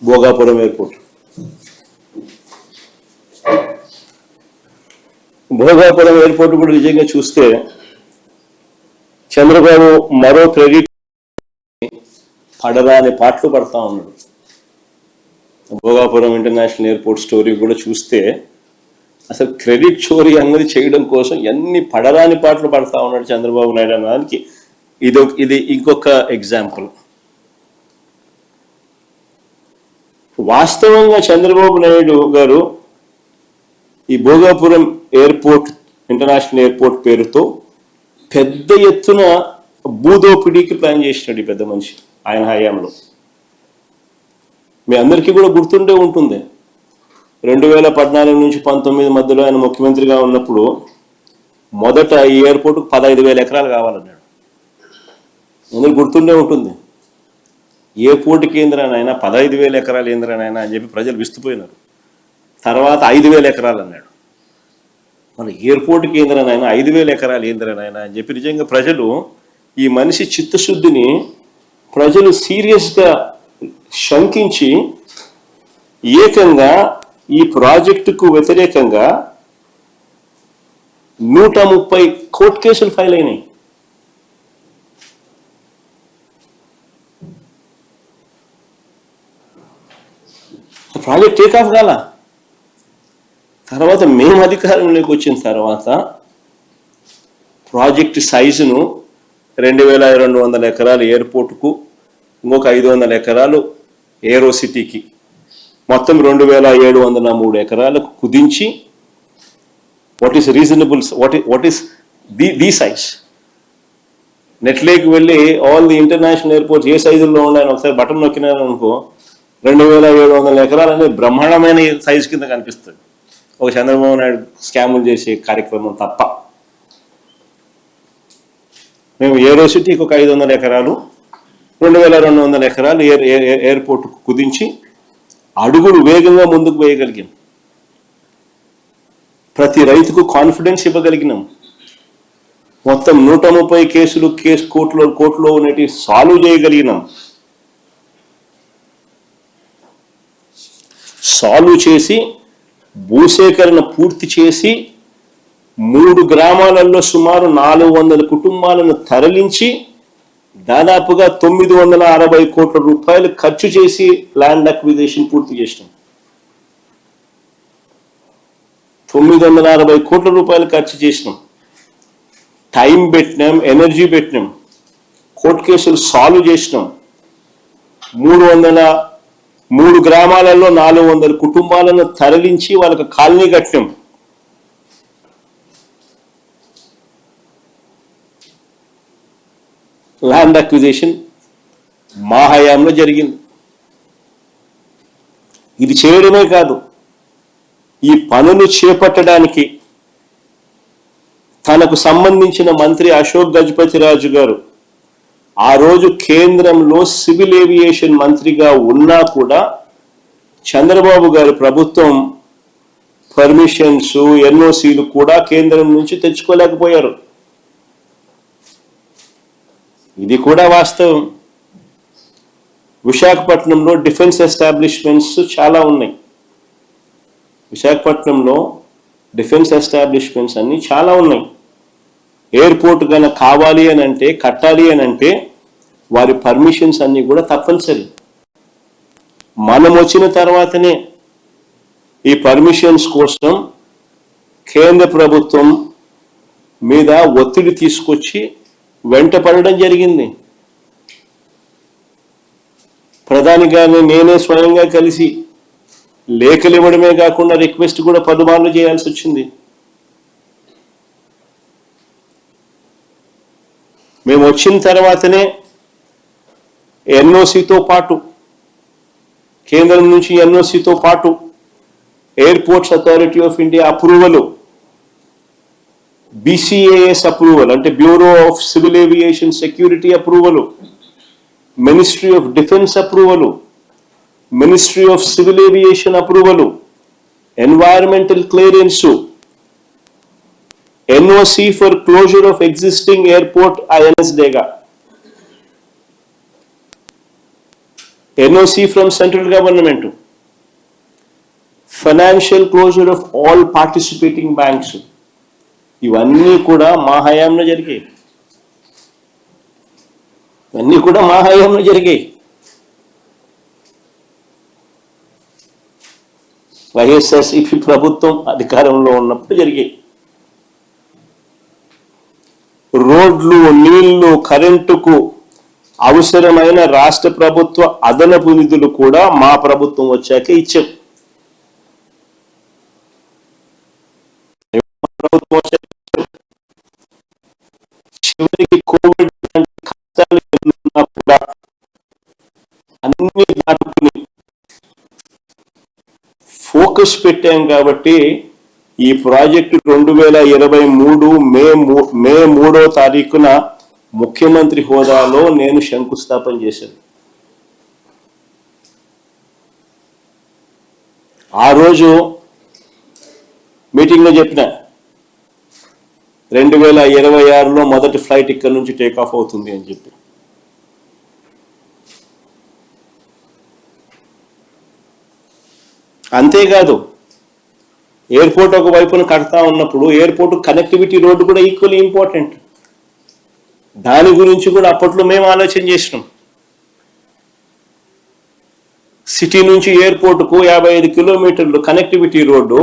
Bhogapuram airport. Bhogapuram airport కూడా నిజంగా చూస్తే చంద్రబాబు మరో క్రెడిట్ పడరాని పాటలు పడతా ఉన్నాడు. భోగాపురం ఇంటర్నేషనల్ ఎయిర్పోర్ట్ స్టోరీ కూడా చూస్తే అసలు క్రెడిట్ చోరీ అన్నది చేయడం కోసం ఎన్ని పడరాని పాటలు పడతా ఉన్నాడు చంద్రబాబు నాయుడు అనడానికి ఇది ఇంకొక ఎగ్జాంపుల్. వాస్తవంగా చంద్రబాబు నాయుడు గారు ఈ భోగాపురం ఎయిర్పోర్ట్ ఇంటర్నేషనల్ ఎయిర్పోర్ట్ పేరుతో పెద్ద ఎత్తున భూదోపిడీకి ప్లాన్ చేసినాడు ఈ పెద్ద మనిషి ఆయన హయాంలో. మీ అందరికీ కూడా గుర్తుండే ఉంటుంది, 2014 నుంచి 19 మధ్యలో ఆయన ముఖ్యమంత్రిగా ఉన్నప్పుడు మొదట ఈ ఎయిర్పోర్ట్కు 15,000 ఎకరాలు కావాలన్నాడు. అందరికి గుర్తుండే ఉంటుంది. ఏ పోర్టు కేంద్రానైనా 15,000 ఎకరాలు ఏంద్రానైనా అని చెప్పి ప్రజలు విస్తుపోయినారు. తర్వాత 5,000 ఎకరాలు అన్నాడు. మన ఎయిర్పోర్ట్ కేంద్రానైనా 5,000 ఎకరాలు ఏంద్రానైనా అని చెప్పి నిజంగా ప్రజలు ఈ మనిషి చిత్తశుద్ధిని ప్రజలు సీరియస్గా శంకించి ఏకంగా ఈ ప్రాజెక్టుకు వ్యతిరేకంగా 130 కోర్టు కేసులు ఫైల్ అయినాయి. ప్రాజెక్ట్ టేక్ ఆఫ్ కాల. తర్వాత మేము అధికారంలోకి వచ్చిన తర్వాత ప్రాజెక్ట్ సైజును 2,200 ఎకరాలు ఎయిర్పోర్టుకు, ఇంకొక 500 ఎకరాలు ఏరో సిటీకి, మొత్తం 2,703 ఎకరాలకు కుదించి what is reasonable, what is the size. నెట్లోకి వెళ్ళి ఆల్ ది ఇంటర్నేషనల్ ఎయిర్పోర్ట్స్ ఏ సైజుల్లో ఉన్నాయని ఒకసారి బటన్ నొక్కినారనుకో 2,700 ఎకరాలు అనేది బ్రహ్మాండమైన సైజు కింద కనిపిస్తుంది, ఒక చంద్రబాబు నాయుడు స్కాములు చేసే కార్యక్రమం తప్ప. మేము ఏరో సిటీకి ఒక 500 ఎకరాలు, 2,200 ఎకరాలు ఎయిర్పోర్ట్కు కుదించి అడుగులు వేగంగా ముందుకు వేయగలిగాం. ప్రతి రైతుకు కాన్ఫిడెన్స్ ఇవ్వగలిగినాం. మొత్తం 130 కేసులు కోర్టులో ఉన్నటి సాల్వ్ చేయగలిగినాం. సాల్వ్ చేసి భూసేకరణ పూర్తి చేసి 3 గ్రామాలలో సుమారు 400 కుటుంబాలను తరలించి దాదాపుగా 960 కోట్ల రూపాయలు ఖర్చు చేసి ల్యాండ్ అక్విజిషన్ పూర్తి చేసినాం. 960 కోట్ల రూపాయలు ఖర్చు చేసినాం. టైం పెట్టినాం, ఎనర్జీ పెట్టినాం, కోర్టు కేసులు సాల్వ్ చేసినాం. 3 గ్రామాలలో 400 కుటుంబాలను తరలించి వాళ్ళకి కాలనీ కట్టినాం. ల్యాండ్ అక్విజిషన్ మా హయాంలో జరిగింది. ఇది చేయడమే కాదు, ఈ పనులు చేపట్టడానికి తనకు సంబంధించిన మంత్రి అశోక్ గజపతి రాజు గారు ఆ రోజు కేంద్రంలో సివిల్ ఏవియేషన్ మంత్రిగా ఉన్నా కూడా చంద్రబాబు గారి ప్రభుత్వం పర్మిషన్స్, ఎన్ఓసీలు కూడా కేంద్రం నుంచి తెచ్చుకోలేకపోయారు. ఇది కూడా వాస్తవం. విశాఖపట్నంలో డిఫెన్స్ ఎస్టాబ్లిష్మెంట్స్ చాలా ఉన్నాయి. విశాఖపట్నంలో డిఫెన్స్ ఎస్టాబ్లిష్మెంట్స్ అన్ని చాలా ఉన్నాయి. ఎయిర్పోర్ట్ కనుక కావాలి అని అంటే, కట్టాలి అని అంటే వారి పర్మిషన్స్ అన్ని కూడా తప్పనిసరి. మనం వచ్చిన తర్వాతనే ఈ పర్మిషన్స్ కోసం కేంద్ర ప్రభుత్వం మీద ఒత్తిడి తీసుకొచ్చి వెంట పడడం జరిగింది. ప్రధాని గారిని నేనే స్వయంగా కలిసి లేఖలు ఇవ్వడమే కాకుండా రిక్వెస్ట్ కూడా 10 మార్లు చేయాల్సి వచ్చింది. మేము వచ్చిన తర్వాతనే ఎన్ఓసితో పాటు, కేంద్రం నుంచి ఎన్ఓసితో పాటు airports authority of India approval, BCAS approval అంటే bureau of civil aviation security approval, ministry of defence approval, ministry of civil aviation approval, environmental clearance, NOC for closure of existing airport INS Dega. NOC from central government, financial closure of all participating banks. ఇవన్నీ కూడా మా హయాంలో జరిగాయి. ఇవన్నీ కూడా మా హయాంలో జరిగాయి. వైఎస్ఆర్సీపీ ప్రభుత్వం అధికారంలో ఉన్నప్పుడు జరిగాయి. రోడ్లు, నీళ్లు, కరెంటుకు అవసరమైన రాష్ట్ర ప్రభుత్వ అదనపు నిధులు కూడా మా ప్రభుత్వం వచ్చాక ఇచ్చాం. ప్రభుత్వం చివరికి కోవిడ్ కష్టాలు కూడా అన్ని దాటుకుని ఫోకస్ పెట్టాం. కాబట్టి ఈ ప్రాజెక్టు 2023 మే 3వ తారీఖున ముఖ్యమంత్రి హోదాలో నేను శంకుస్థాపన చేశాను. ఆ రోజు మీటింగ్లో చెప్పిన 2026లో మొదటి ఫ్లైట్ ఇక్కడి నుంచి టేక్ ఆఫ్ అవుతుంది అని చెప్పి. అంతేకాదు, ఎయిర్పోర్ట్ ఒక వైపున కడతా ఉన్నప్పుడు ఎయిర్పోర్ట్ కనెక్టివిటీ రోడ్డు కూడా ఈక్వల్లీ ఇంపార్టెంట్. దాని గురించి కూడా అప్పట్లో మేము ఆలోచన చేసినాం. సిటీ నుంచి ఎయిర్పోర్టుకు 55 కిలోమీటర్లు కనెక్టివిటీ రోడ్డు,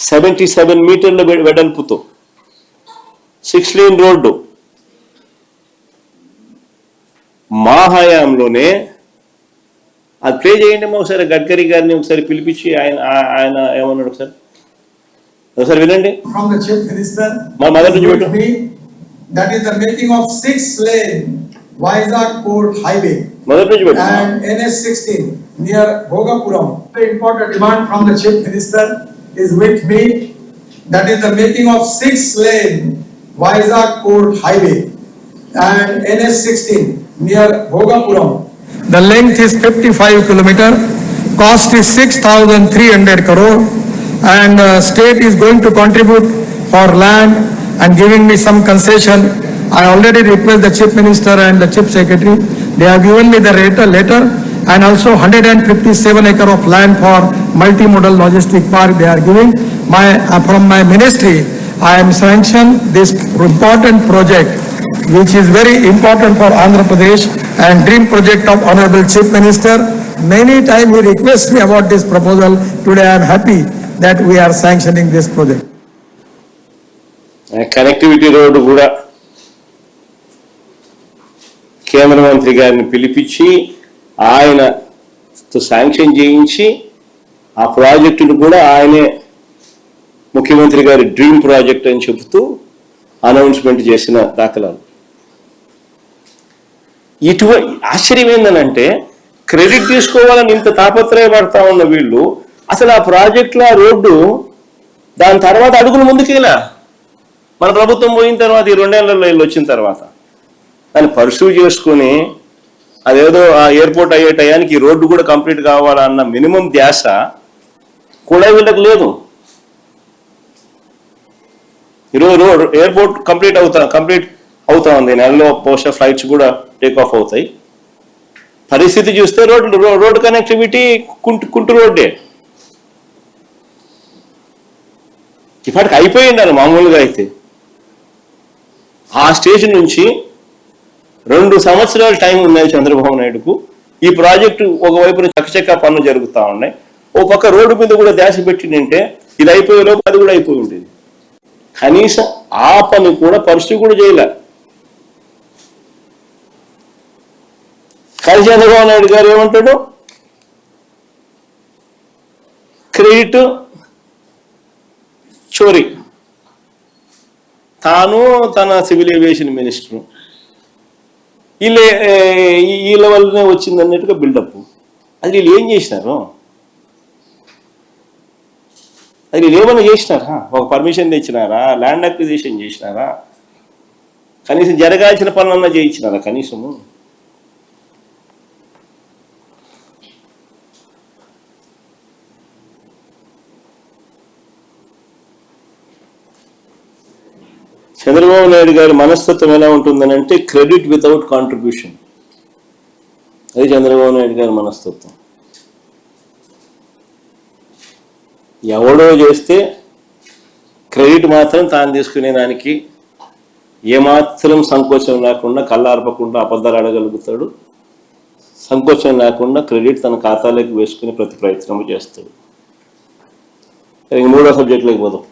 77 మీటర్ల వెడల్పుతో 6 లేన్ రోడ్డు మా హయాంలోనే. అది ప్లే చేయండి ఒకసారి, గడ్కరీ గారిని ఒకసారి పిలిపించి ఆయన ఏమన్నాడు ఒకసారి వినండి. మా మొదటి నుంచి పెట్టు. That is the making of 6 lane Vizag Port Highway మొదటి నుంచి పెట్టు. and NS16 near Bhogapuram. Very important demand from the Chief Minister is with me. That is the making of 6 lane Vizag Port Highway and NS16 near Bhogapuram. The length is 55 kilometer, cost is 6,300 crore, and state is going to contribute for land and giving me some concession. I already request the Chief Minister and the Chief Secretary. They have given me the letter and also 157 acre of land for multimodal logistic park they are giving. From my ministry, I am sanctioned this important project, which is very important for Andhra Pradesh and dream project of Honorable Chief Minister. Many times he requests me about this proposal. Today I am happy that we are sanctioning this project. Connectivity road కూడా కేంద్ర మంత్రి గారిని పిలిపించి ఆయనతో sanction చేయించి ఆ ప్రాజెక్టును కూడా ఆయనే ముఖ్యమంత్రి గారి డ్రీమ్ ప్రాజెక్ట్ అని చెబుతూ అనౌన్స్మెంట్ చేసిన దాఖలాలు. ఇటువంటి ఆశ్చర్యం ఏంటంటే, క్రెడిట్ తీసుకోవాలని ఇంత తాపత్రయపడతా ఉన్న వీళ్ళు అసలు ఆ ప్రాజెక్టులో ఆ రోడ్డు దాని తర్వాత అడుగులు ముందుకేలా. మన ప్రభుత్వం పోయిన తర్వాత ఈ 2 ఏళ్లలో వీళ్ళు వచ్చిన తర్వాత దాన్ని పర్సూ చేసుకుని అదేదో ఆ ఎయిర్పోర్ట్ అయ్యే టయానికి ఈ రోడ్డు కూడా కంప్లీట్ కావాలన్న మినిమం ధ్యాస కూడా వీళ్ళకి లేదు. ఈరోజు ఎయిర్పోర్ట్ కంప్లీట్ అవుతా ఉంది, నెలలో బహుశా ఫ్లైట్స్ కూడా టేక్ ఆఫ్ అవుతాయి. పరిస్థితి చూస్తే రోడ్డు కనెక్టివిటీ కుంటు రోడ్డే. ఇప్పటికి అయిపోయిండాలి మామూలుగా అయితే. ఆ స్టేజ్ నుంచి 2 సంవత్సరాల టైం ఉన్నాయి చంద్రబాబు నాయుడుకు. ఈ ప్రాజెక్టు ఒకవైపున చకచకా పనులు జరుగుతూ ఉన్నాయి, ఓ పక్క రోడ్డు మీద కూడా ధ్యాస పెట్టిందంటే ఇది అయిపోయే లోపు అది కూడా అయిపోయి ఉండేది. కనీసం ఆ పని కూడా పరిస్థితి కూడా చేయలే. కానీ చంద్రబాబు నాయుడు గారు ఏమంటాడు, క్రెడిట్ చోరీ. తాను తన సివిల్ ఏవియేషన్ మినిస్టరు వీళ్ళ వల్లనే వచ్చింది అన్నట్టుగా బిల్డప్. అది వీళ్ళు ఏం చేసినారు? అది వీళ్ళు ఏమైనా చేసినారా? ఒక పర్మిషన్ తెచ్చినారా? ల్యాండ్ అక్విజిషన్ చేసినారా? కనీసం జరగాల్సిన పనులన్నా చేయించినారా? కనీసము చంద్రబాబు నాయుడు గారి మనస్తత్వం ఎలా ఉంటుందని అంటే క్రెడిట్ వితౌట్ కాంట్రిబ్యూషన్. అది చంద్రబాబు నాయుడు గారి మనస్తత్వం. ఎవడో చేస్తే క్రెడిట్ మాత్రం తాను తీసుకునే దానికి ఏమాత్రం సంకోచం లేకుండా, కళ్ళార్పకుండా అబద్ధాలు అడగలుగుతాడు. సంకోచం లేకుండా క్రెడిట్ తన ఖాతాలోకి వేసుకుని ప్రతి ప్రయత్నం చేస్తాడు. మూడో సబ్జెక్టులోకి పోదాం.